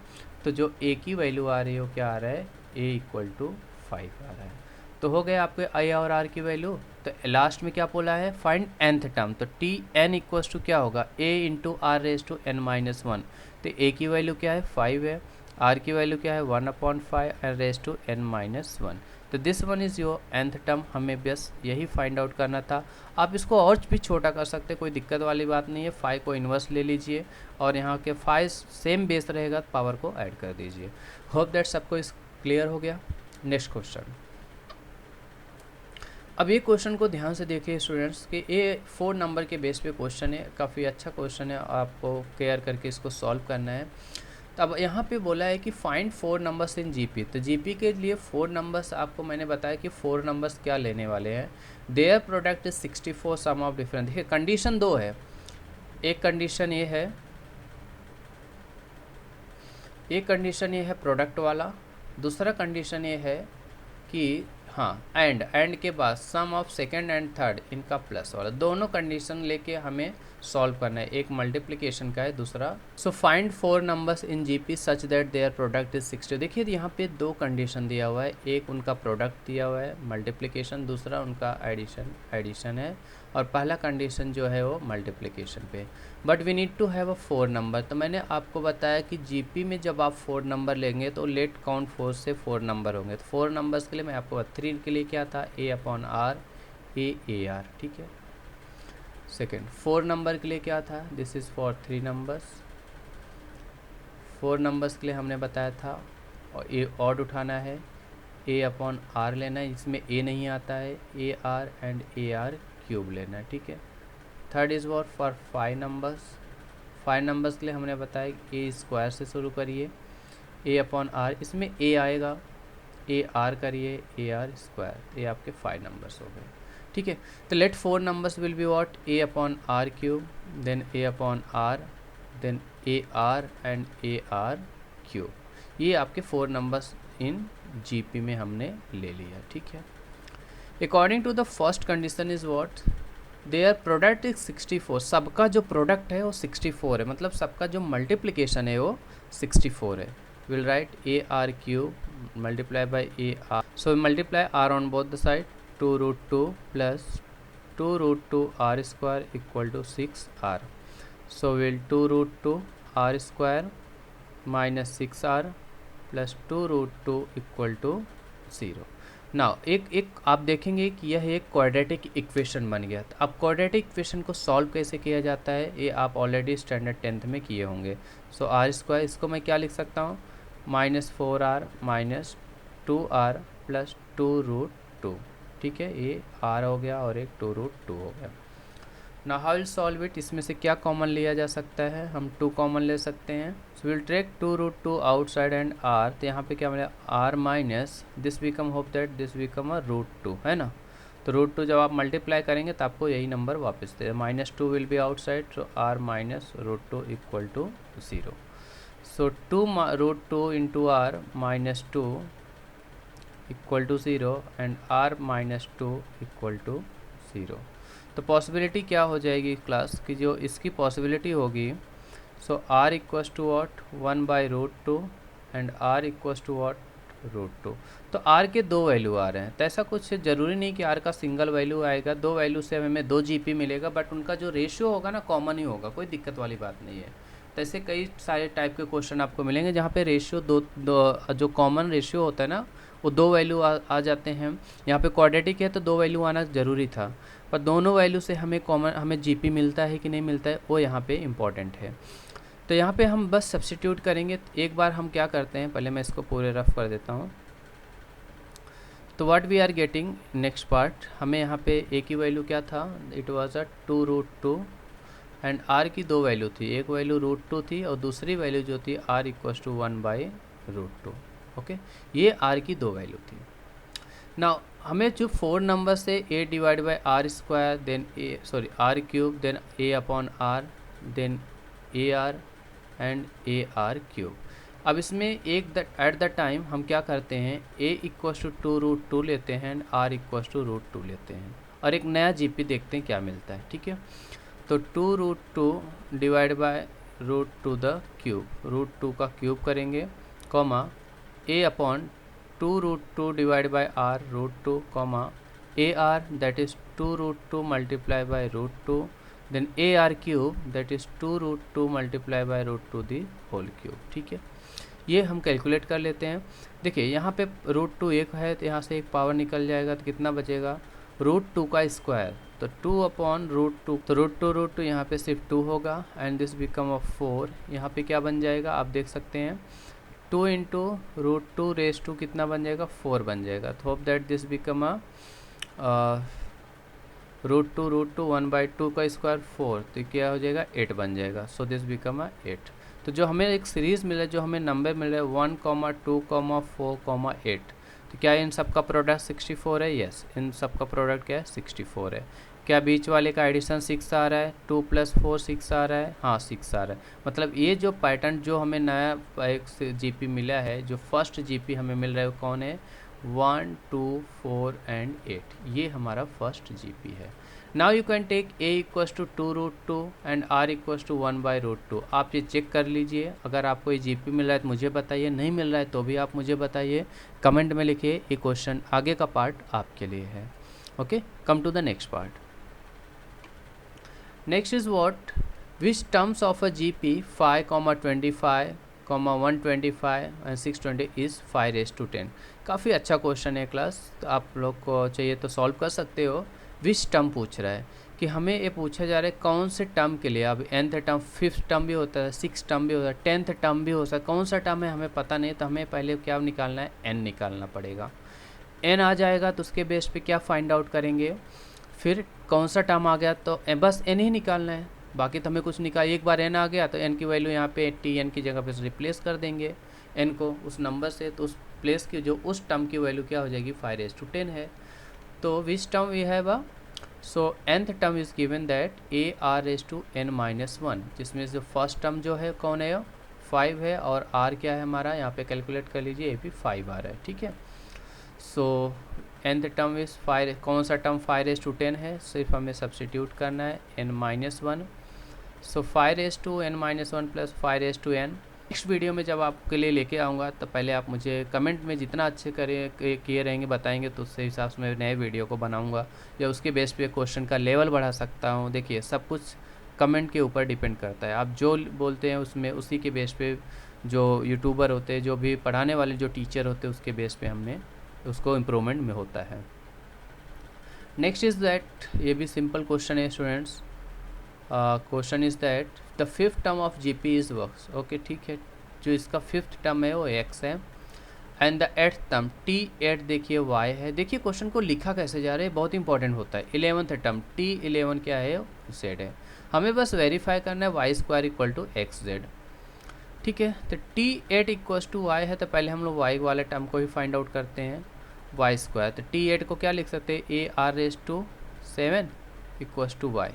तो जो a की वैल्यू आ रही है वो क्या आ रहा है, a = 5 आ रहा है। तो हो गए आपके a और r की वैल्यू। तो लास्ट में क्या बोला है, फाइंड nth टर्म, तो tn = क्या होगा, a इंटू r⁻n−1। तो a की वैल्यू क्या है, 5 है, r की वैल्यू क्या है, 1/5 n⁻n−1। तो this one is your nth term. हमें बस यही फाइंड आउट करना था। आप इसको और भी छोटा कर सकते हैं, कोई दिक्कत वाली बात नहीं है। 5 को इन्वर्स ले लीजिए और यहाँ के 5 सेम बेस रहेगा, पावर को ऐड कर दीजिए। होप दैट सबको इस क्लियर हो गया। Next question. अब ये क्वेश्चन को ध्यान से देखिए स्टूडेंट्स कि ये 4 नंबर के बेस पे क्वेश्चन है, काफ़ी अच्छा क्वेश्चन है, आपको केयर करके इसको सॉल्व करना है। तो अब यहाँ पे बोला है कि फाइंड 4 नंबर्स इन जीपी। तो जीपी के लिए 4 नंबर्स, आपको मैंने बताया कि 4 नंबर्स क्या लेने वाले हैं। Their product is 64 sum of different. देखिए कंडीशन 2 है, एक कंडीशन ये है, एक कंडीशन ये है प्रोडक्ट वाला, दूसरा कंडीशन ये है कि हाँ एंड के बाद सम ऑफ सेकंड एंड थर्ड इनका प्लस वाला, दोनों कंडीशन लेके हमें सॉल्व करना है। एक मल्टीप्लिकेशन का है, दूसरा। So find 4 numbers in GP such that there product is 60। देखिए यहाँ पे 2 कंडीशन दिया हुआ है, एक उनका प्रोडक्ट दिया हुआ है मल्टीप्लिकेशन, दूसरा उनका एडिशन है, और पहला कंडीशन जो है वो मल्टीप्लिकेशन पे। But we need to have a 4 number. तो मैंने आपको बताया कि जीपी में जब आप 4 नंबर लेंगे तो लेट काउंट 4 से 4 नंबर होंगे। तो 4 नंबर्स के लिए मैं आपको 3 के लिए क्या था, a/r a/r, ठीक है। सेकेंड 4 नंबर के लिए क्या था, this is for 3 numbers. 4 numbers के लिए हमने बताया था और ए ऑड उठाना है, a/r लेना है, इसमें a नहीं आता है, a/r एंड a/r³ लेना है, ठीक है। Third is for 5 numbers. 5 numbers के लिए हमने बताया a स्क्वायर से शुरू करिए, a/r, इसमें a आएगा, a/r करिए, a/r²। ये आपके 5 नंबर्स हो गए, ठीक है। तो let 4 numbers will be what, a/r³, then a/r, then a/r and a/r³। ये आपके 4 नंबर्स इन जीपी में हमने ले लिया, ठीक है। According to the first condition is what, their product is 64। सबका जो प्रोडक्ट है वो 64 है, मतलब सबका जो मल्टीप्लिकेशन है वो 64 है। Will write a/r³ multiply by a/r, so multiply r on both the side, 2√2 plus 2√2 r² equal to 6r. So we'll 2√2 r² minus 6r plus 2√2 equal to 0. Now एक आप देखेंगे कि यह एक क्वाड्रेटिक इक्वेशन बन गया। तो अब क्वाड्रेटिक इक्वेशन को सॉल्व कैसे किया जाता है, ये आप ऑलरेडी स्टैंडर्ड 10th में किए होंगे। सो r², इसको मैं क्या लिख सकता हूँ, -4r माइनस 2r प्लस 2√2, ठीक है। ये r हो गया और एक 2√2 हो गया। Now how will solve it, इसमें से क्या कॉमन लिया जा सकता है, हम 2 कॉमन ले सकते हैं। So will take 2√2 outside and r, तो यहाँ पे क्या मिला, r minus this become, hope that this become a √2, है ना। तो √2 जब आप मल्टीप्लाई करेंगे तो आपको यही नंबर वापस दे, -2 विल बी आउटसाइड, तो r minus √2 equal to 0। So 2√2 into r minus 2 equal to 0 and r minus 2 equal to 0। तो पॉसिबिलिटी क्या हो जाएगी क्लास की, जो इसकी पॉसिबिलिटी होगी, so r equals to what 1/√2 and r equals to what √2। तो r के 2 वैल्यू आ रहे हैं, तो ऐसा कुछ ज़रूरी नहीं कि r का सिंगल वैल्यू आएगा। 2 वैल्यू से हमें 2 जीपी मिलेगा, बट उनका जो रेशियो होगा ना कॉमन ही होगा, कोई दिक्कत वाली बात नहीं है। तो ऐसे कई सारे टाइप के क्वेश्चन आपको मिलेंगे जहाँ पे रेशियो दो जो कॉमन रेशियो होता है ना वो 2 वैल्यू आ जाते हैं। यहाँ पे क्वाड्रेटिक है तो 2 वैल्यू आना ज़रूरी था, पर दोनों वैल्यू से हमें जीपी मिलता है कि नहीं मिलता है वो यहाँ पे इम्पॉर्टेंट है। तो यहाँ पे हम बस सब्स्टिट्यूट करेंगे। एक बार हम क्या करते हैं, पहले मैं इसको पूरे रफ कर देता हूँ। तो what we are getting next part, हमें यहाँ पे ए की वैल्यू क्या था, it was a 2√2 and r की दो वैल्यू थी, एक वैल्यू √2 थी और दूसरी वैल्यू जो थी आर इक्वल्स टू 1/√2। ओके, ये आर की दो वैल्यू थी। नाउ हमें जो 4 नंबर से a divide by r square then r cube then a upon r then A r and A R cube. अब इसमें एक एट द टाइम हम क्या करते हैं, a इक्वल्स टू 2√2 लेते हैं एंड r इक्वल्स टू √2 लेते हैं और एक नया जीपी देखते हैं क्या मिलता है। ठीक है, तो 2√2 डिवाइड बाय √2 द क्यूब, √2 का क्यूब करेंगे, comma a upon 2√2 divide by r √2, comma a r that is 2√2 multiply by √2 then A R cube that is 2√2 multiply by √2 the whole cube. ठीक है, ये हम कैलकुलेट कर लेते हैं। देखिए यहाँ पे √2 एक है तो यहाँ से एक पावर निकल जाएगा तो कितना बचेगा, √2 का स्क्वायर, तो 2 अपॉन √2, तो √2 यहाँ पे सिर्फ 2 होगा एंड दिस बिकम ऑफ 4। यहाँ पे क्या बन जाएगा आप देख सकते हैं, 2 इंटू √2 रेस टू कितना बन जाएगा, 4 बन जाएगा। तो hope that this become a √2 1/2 का स्क्वायर 4, तो क्या हो जाएगा 8 बन जाएगा। सो दिस बिकम अ 8। तो जो हमें एक सीरीज़ मिला है, जो हमें नंबर मिल रहा है 1, 2, 4, 8, तो क्या इन सब का प्रोडक्ट 64 है? यस, इन सब का प्रोडक्ट क्या है, 64 है। क्या बीच वाले का एडिशन 6 आ रहा है, 2 + 4 6 आ रहा है, हाँ 6 आ रहा है। मतलब ये जो पैटर्न जो हमें नया एक जीपी मिला है, जो फर्स्ट जीपी हमें मिल रहा है वो कौन है, 1, 2, 4 एंड 8, ये हमारा फर्स्ट जीपी है। Now you can take a equals to 2√2 and r equals to 1/√2। आप ये चेक कर लीजिए, अगर आपको ये जीपी मिल रहा है तो मुझे बताइए, नहीं मिल रहा है तो भी आप मुझे बताइए, कमेंट में लिखिए। ये क्वेश्चन आगे का पार्ट आपके लिए है। Okay, come to the next part. Next is what, which terms of a GP 5, 25, 125 and 620 is 5/10। काफ़ी अच्छा क्वेश्चन है क्लास, तो आप लोग को चाहिए तो सॉल्व कर सकते हो। विच टर्म पूछ रहा है कि हमें ये पूछा जा रहा है कौन से टर्म के लिए। अब nth टर्म, 5th टर्म भी होता है, 6th टर्म भी होता है, 10th टर्म भी हो सकता है, कौन सा टर्म है हमें पता नहीं, तो हमें पहले क्या निकालना है, n निकालना पड़ेगा। n आ जाएगा तो उसके बेस पे क्या फाइंड आउट करेंगे, फिर कौन सा टर्म आ गया तो बस n ही निकालना है, बाकी तो हमें कुछ निकाल। एक बार n आ गया तो n की वैल्यू यहाँ पे tn की जगह पे रिप्लेस कर देंगे n को उस नंबर से, तो उस प्लेस की जो उस टर्म की वैल्यू क्या हो जाएगी, 5/10 है। तो which term we have a, so nth term is given that ar(n-1), जिसमें जो फर्स्ट टर्म जो है कौन है, 5 है, और r क्या है हमारा, यहाँ पे कैलकुलेट कर लीजिए, ये भी 5 आ रहा है। ठीक है, सो nth टर्म इज 5, कौन सा टर्म 5/10 है, सिर्फ हमें सब्सटीट्यूट करना है n-1, सो 5/n-1 plus 5/n। Next video में जब आपके लिए लेके आऊँगा तो पहले आप मुझे कमेंट में जितना अच्छे किए रहेंगे बताएंगे, तो उससे हिसाब से मैं नए वीडियो को बनाऊँगा या उसके बेस पे क्वेश्चन का लेवल बढ़ा सकता हूँ। देखिए सब कुछ कमेंट के ऊपर डिपेंड करता है, आप जो बोलते हैं उसमें उसी के बेस पे, जो यूट्यूबर होते हैं, जो भी पढ़ाने वाले जो टीचर होते हैं, उसके बेस पे हमने उसको इम्प्रूवमेंट में होता है। नेक्स्ट इज़ दैट, ये भी सिंपल क्वेश्चन है students. Question is that the 5th term of GP is works. Okay, ठीक है, जो इसका 5th टर्म है वो x है and the 8th term t8 देखिए y है। देखिए क्वेश्चन को लिखा कैसे जा रहा है, बहुत इंपॉर्टेंट होता है। 11th टर्म t11 क्या है, z है। हमें बस वेरीफाई करना है y² = xz। ठीक है, तो t8 = y है, तो पहले हम लोग y वाले टर्म को ही फाइंड आउट करते हैं, y²। तो t8 को क्या लिख सकते हैं, ar(7) = y।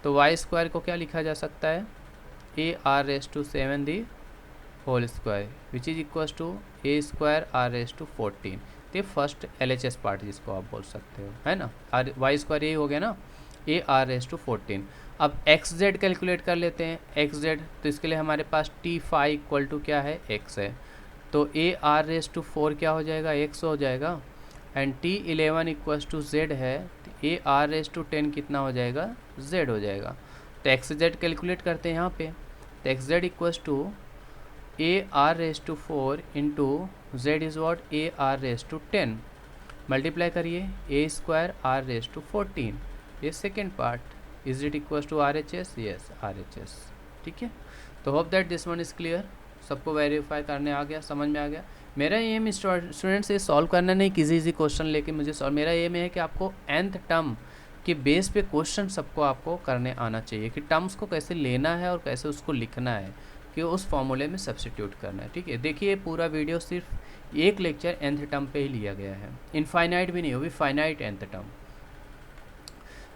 तो y² को क्या लिखा जा सकता है, ar(7) the whole square which is equal to a² r(14). तो फर्स्ट LHS पार्ट जिसको आप बोल सकते हो, है ना, y² यही हो गया ना, a r(14). अब xz कैलकुलेट कर लेते हैं, xz, तो इसके लिए हमारे पास t5 = क्या है, x है, तो a r(4) क्या हो जाएगा, x हो जाएगा, एंड t11 = z है, तो a r(10) कितना हो जाएगा, z हो जाएगा। तो xz कैलकुलेट करते हैं यहाँ पे, तो xz = ar(4) into z is what, ar(10), multiply करिए a² r(14). ये second part, is it equal to RHS, yes RHS। ठीक है, तो hope that this one is clear. सबको वेरीफाई करने आ गया, समझ में आ गया। मेरा एम स्टूडेंट्स ये सॉल्व करना नहीं किसी क्वेश्चन लेके मुझे सॉल्व, मेरा एम है कि आपको nth टर्म के बेस पे क्वेश्चन सबको आपको करने आना चाहिए कि टर्म्स को कैसे लेना है और कैसे उसको लिखना है, कि उस फॉर्मूले में सब्स्टिट्यूट करना है। ठीक है, देखिए पूरा वीडियो सिर्फ एक लेक्चर nth टर्म पे ही लिया गया है, इनफाइनाइट भी नहीं होगी, finite nth term.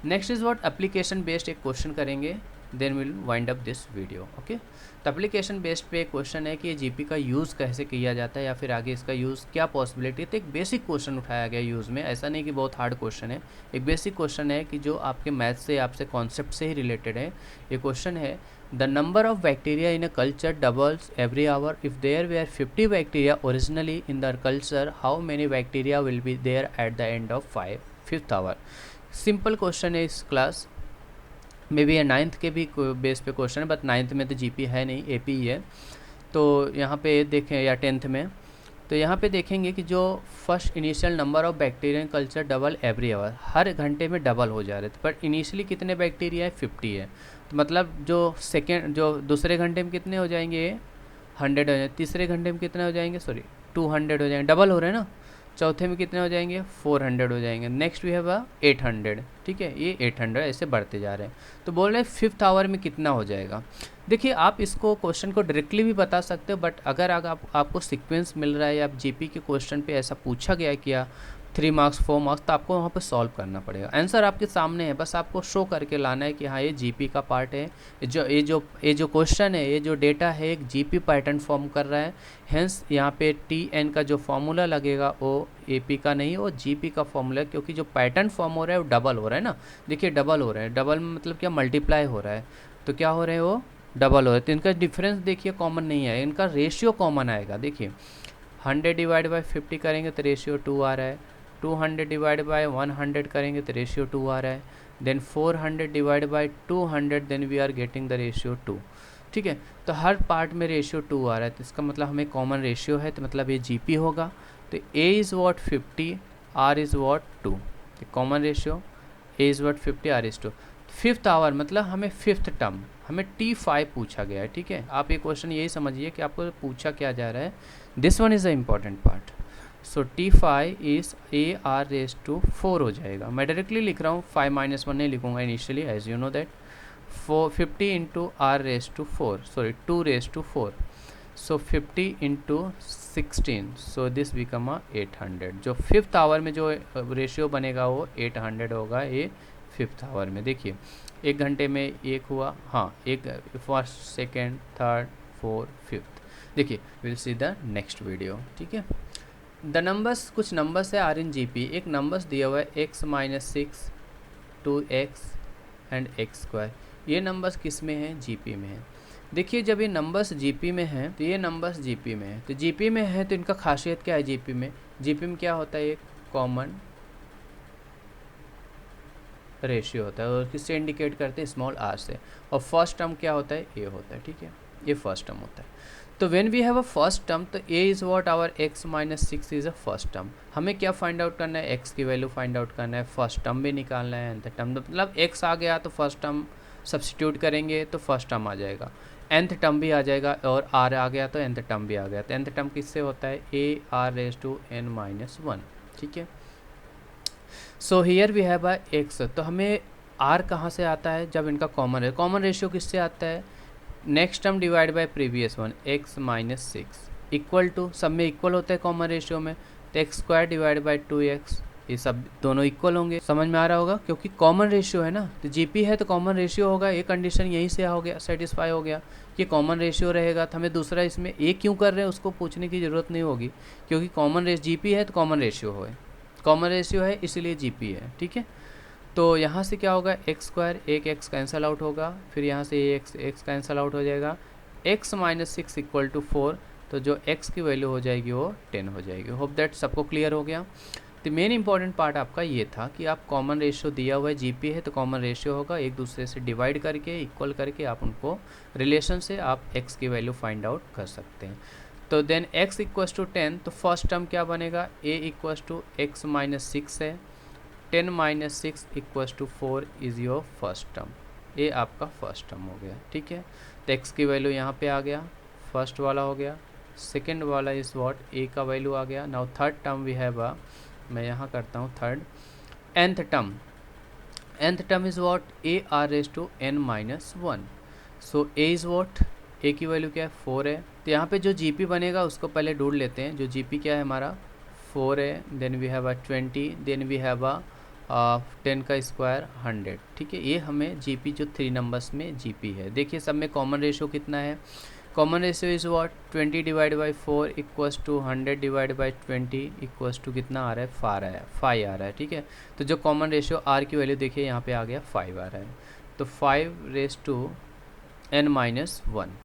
Next is what application based एक क्वेश्चन करेंगे, then will wind up this video. Okay, तो एप्लीकेशन बेस्ड पे एक क्वेश्चन है कि ये जीपी का यूज़ कैसे किया जाता है या फिर आगे इसका यूज़ क्या पॉसिबिलिटी है। तो एक बेसिक क्वेश्चन उठाया गया यूज़ में, ऐसा नहीं कि बहुत हार्ड क्वेश्चन है, एक बेसिक क्वेश्चन है कि जो आपके मैथ से आपसे कॉन्सेप्ट से ही रिलेटेड है। ये क्वेश्चन है the number of bacteria in a culture doubles every hour if there were 50 bacteria originally in the culture, how many bacteria will be there at the end of 5th hour. Simple question है इस class may be ये 9th के भी base पे question है, but 9th में तो GP है नहीं, एपी ही है। तो यहाँ पे देखें, या 10th में, तो यहाँ पे देखेंगे कि जो first initial number of bacteria culture double every hour, हर घंटे में डबल हो जा रहे थे, पर इनिशियली कितने बैक्टीरिया है 50 है। तो मतलब जो दूसरे घंटे में कितने हो जाएंगे 100 हो जाएंगे, तीसरे घंटे में कितने हो जाएंगे 200 हो जाएंगे, डबल हो रहे हैं ना। चौथे में कितने हो जाएंगे 400 हो जाएंगे, नेक्स्ट वी हैव 800। ठीक है, ये 800 ऐसे बढ़ते जा रहे हैं। तो बोल रहे हैं 5th आवर में कितना हो जाएगा। देखिए आप इसको क्वेश्चन को डायरेक्टली भी बता सकते हो, बट अगर आपको सीक्वेंस मिल रहा है या आप जीपी के क्वेश्चन पे ऐसा पूछा गया क्या 3 मार्क्स 4 मार्क्स, तो आपको वहाँ पे सॉल्व करना पड़ेगा। आंसर आपके सामने है, बस आपको शो करके लाना है कि हाँ ये जीपी का पार्ट है, ये जो क्वेश्चन है, ये जो डेटा है एक जीपी पैटर्न फॉर्म कर रहा है। हेंस यहाँ पे TN का जो फॉर्मूला लगेगा वो AP का नहीं, वो GP का फॉर्मूला है, क्योंकि जो पैटर्न फॉर्म हो रहा है वो डबल हो रहा है ना। देखिए डबल हो रहा है, डबल मतलब क्या, मल्टीप्लाई हो रहा है, तो क्या हो रहा है वो डबल हो रहा है। तो इनका डिफरेंस देखिए कॉमन नहीं है, इनका रेशियो कॉमन आएगा। देखिए 100 डिवाइड बाई 50 करेंगे तो रेशियो 2 आ रहा है, 200 डिवाइड बाय 100 करेंगे तो रेशियो 2 आ रहा है, then 400 divide by 200, then we are getting the ratio 2। ठीक है, तो हर पार्ट में रेशियो 2 आ रहा है, तो इसका मतलब हमें कॉमन रेशियो है, तो मतलब ये जीपी होगा। तो A is what 50, R is what 2, common ratio A is what 50, R is 2। 5th hour मतलब हमें 5th टर्म, हमें T5 पूछा गया है। ठीक है, आप ये क्वेश्चन यही समझिए कि आपको पूछा क्या जा रहा है, this one is the important part. So T5 is AR⁴ हो जाएगा। मैं डायरेक्टली लिख रहा हूँ, 5 - 1 नहीं लिखूँगा initially, as you know that 50 × R⁴, sorry 2⁴। So 50 × 16, so this become 800। जो 5th आवर में जो रेशियो बनेगा वो 800 होगा, ये 5th आवर में। देखिए 1 घंटे में एक हुआ, हाँ एक, first second third fourth 5th। देखिए will see the next video. ठीक है, द नंबर्स, कुछ नंबर्स है आर इन जीपी। एक नंबर्स दिया हुआ है x - 6, 2x एंड x²। ये नंबर्स किस में है, जीपी में है। देखिए जब ये नंबर्स जीपी में हैं तो ये नंबर्स जीपी में है, तो जीपी में है तो इनका खासियत क्या है जीपी में क्या होता है, एक कॉमन रेशियो होता है, और किससे इंडिकेट करते हैं, स्मॉल r से। और फर्स्ट टर्म क्या होता है, a होता है। ठीक है, ये फर्स्ट टर्म होता है। तो when we have a first term, तो a is what our x - 6 is a first term. हमें क्या फाइंड आउट करना है, x की वैल्यू फाइंड आउट करना है, फर्स्ट टर्म भी निकालना है, nth टर्म, मतलब x आ गया तो फर्स्ट टर्म सब्स्टिट्यूट करेंगे तो फर्स्ट टर्म आ जाएगा, nth टर्म भी आ जाएगा, और r आ गया तो nth टर्म भी आ गया। तो nth टर्म किससे होता है, AR⁴ ठीक है। So here we have x, तो हमें r कहाँ से आता है, जब इनका कॉमन है। कॉमन रेशियो किससे आता है, next term divide by previous one, x - 6 equal to, सब में इक्वल होता है कॉमन रेशियो में, तो x² डिवाइड बाय 2x, ये सब दोनों इक्वल होंगे। समझ में आ रहा होगा, क्योंकि कॉमन रेशियो है ना, तो जीपी है तो कॉमन रेशियो होगा। ये कंडीशन यहीं से हो गया, सेटिस्फाई हो गया कि कॉमन रेशियो रहेगा। तो हमें दूसरा इसमें ए क्यों कर रहे हैं उसको पूछने की ज़रूरत नहीं होगी, क्योंकि कॉमन जीपी है तो कॉमन रेशियो है, कॉमन रेशियो है इसलिए जीपी है। ठीक है, तो यहाँ से क्या होगा, x², एक x कैंसिल आउट होगा, फिर यहाँ से x कैंसिल आउट हो जाएगा, x - 6 इक्वल टू 4, तो जो x की वैल्यू हो जाएगी वो 10 हो जाएगी। होप दैट सबको क्लियर हो गया। तो मेन इंपॉर्टेंट पार्ट आपका ये था कि आप कॉमन रेशियो दिया हुआ है, जीपी है तो कॉमन रेशियो होगा, एक दूसरे से डिवाइड करके इक्वल करके आप उनको रिलेशन से आप x की वैल्यू फाइंड आउट कर सकते हैं। तो देन x = 10, तो फर्स्ट टर्म क्या बनेगा, a = x - 6 है, 10 - 6 = 4 इज़ योर फर्स्ट टर्म, ये आपका फर्स्ट टर्म हो गया। ठीक है, तो x की वैल्यू यहाँ पे आ गया फर्स्ट वाला हो गया, सेकेंड वाला इज़ व्हाट ए का वैल्यू आ गया। Now third term we have मैं यहाँ करता हूँ third nth term is what A are raise to n minus 1। So A is what, A की वैल्यू क्या है 4 है। तो यहाँ पे जो जीपी बनेगा उसको पहले ढूंढ लेते हैं। जो जीपी क्या है हमारा 4 है, then we have 20, then we have 10 का स्क्वायर 100। ठीक है, ये हमें जीपी जो 3 नंबर्स में जीपी है। देखिए सब में कॉमन रेशियो कितना है, common ratio is what 20 divide by 4 equals to 100 divide by 20 equals to कितना आ रहा है 5 आ रहा है। ठीक है, तो जो कॉमन रेशियो आर की वैल्यू देखिए यहाँ पे आ गया 5 आ रहा है। तो 5 रेज टू n माइनस 1।